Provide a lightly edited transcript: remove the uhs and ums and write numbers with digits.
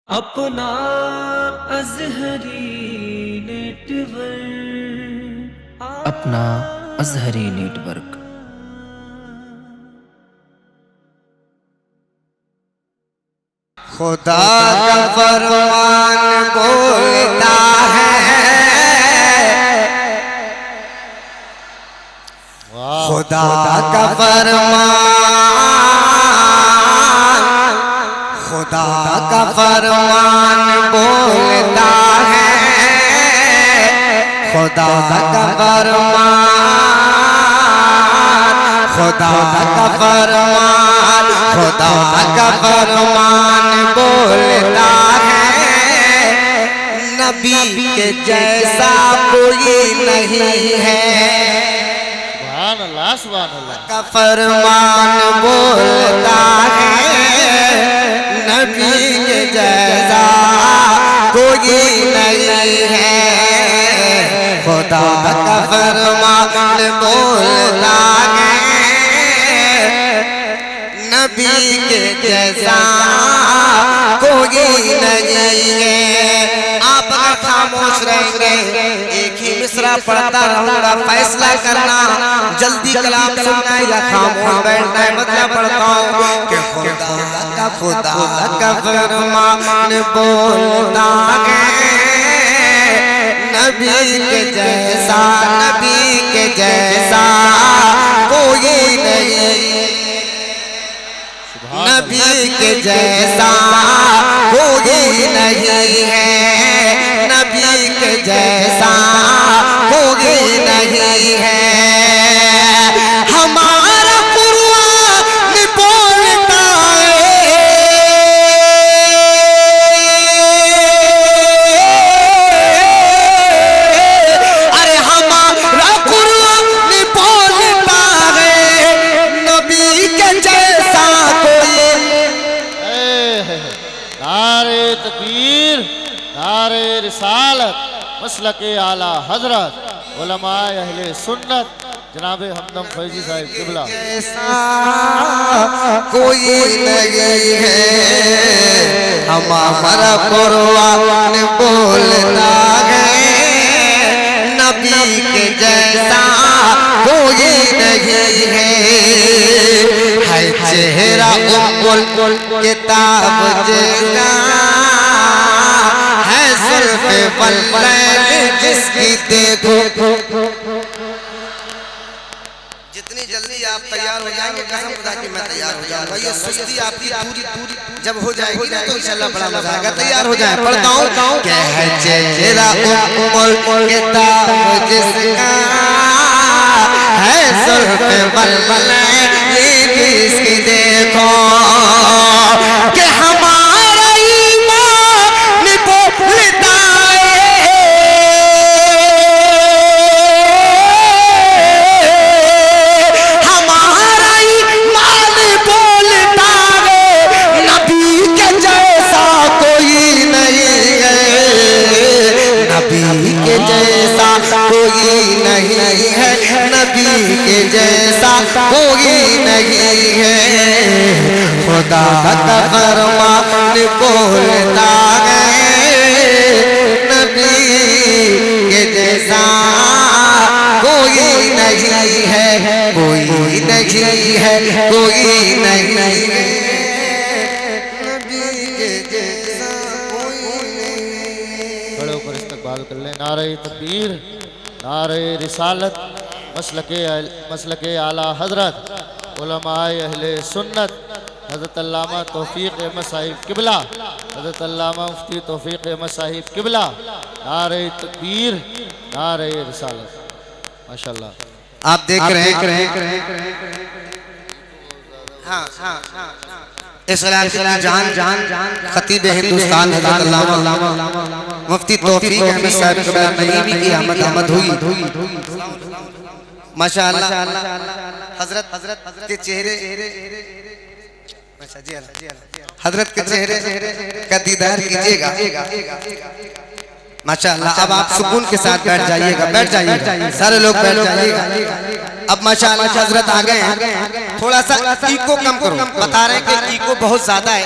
अपना अज़हरी नेटवर्क अपना अज़हरी नेटवर्क। खुदा का फरमान बोलता है, खुदा का फरमान, खुदा का फरमान बोलता है, खुदा का फरमान, खुदा का फरमान, खुदा का फरमान बोलता है। नबी के जैसा कोई नहीं है। सुभान अल्लाह, सुभान अल्लाह। का फरमान बोलता है, नबी के जैसा कोई नहीं है। खुदा का फरमान बोलता है, नबी के जैसा कोई नहीं है। आप अगर खामोश रहेंगे, एक ही मिसरा पढ़ता रहूंगा, फैसला करना जल्दी कलाम सुनना या खामोश बैठना है। मतलब पढ़ता हूँ कि खुदा का फरमान बोलता है, नबी के जैसा, नबी के जैसा कोई नहीं, नबी के जैसा कोई नहीं है, नबी के जैसा कोई नहीं है। हमारा कुरान बोलता है, अरे हमारा कुरान बोलता है, नबी के जैसा नारे तकबीर, नारे रिसालत, मसलके आला हजरत, उलमाए अहले सुन्नत, जनाबे हमदम फैजी साहिब किबला। कोई नहीं है। हमारा कुरान बोलता है, नबी के जैसा कोई नहीं है। चेहरा उम्मुल किताब जैसा है, सुल्फ़े वल्लैल जिसकी देखो। जितनी जल्दी आप तैयार हो जाएंगे, कसम खुदा की मैं तैयार हो जाऊंगा। ये सुस्ती आपकी पूरी जब हो जाएगी ना, तो इंशाल्लाह बड़ा मजा आएगा। तैयार हो जाए, पढ़ता हूँ क्या है। चेहरा उम्मुल किताब जिसका है, सुल्फ़े वल्लैल जिसकी देखो। कि हमारा ईमान बोलता है, हमारा ईमान बोलता है, नबी के जैसा कोई नहीं है, नबी के जैसा कोई नहीं है, नबी के जैसा कोई नहीं है। खुदा का फरमान बोलता है, नबी के जैसा कोई नहीं है, कोई नहीं है, कोई नहीं है, नबी के जैसा कोई नहीं। खड़े होकर इस्तकबाल कर लें। नारे तकबीर, नारे रिसालत, मसलके आला हजरत, उलमाए अहले सुन्नत, हज़रत अल्लामा तौफीक अहमद साहिब किबला, हज़रत अल्लामा मुफ्ती तौफीक अहमद साहिब किबला। नारे तकबीर, नारे रिसालत, माशाअल्लाह। आप देख रहे हैं, हाँ, इस जान खतीब हिंदुस्तान हज़रत अल्लामा मुफ्ती तौफीक अहमद साहिब किबला नईमी की आमद हुई। माशाअल्लाह, हजरत के चेहरे, हजरत के चेहरे का दीदार कीजिएगा। माशाअल्लाह। अब आप सुकून के साथ बैठ जाइएगा, बैठ जाइएगा, सारे लोग बैठ जाइएगा। अब माशाअल्लाह हजरत आ गए हैं, थोड़ा सा इको कम करो, बता रहे हैं कि इको बहुत ज्यादा है।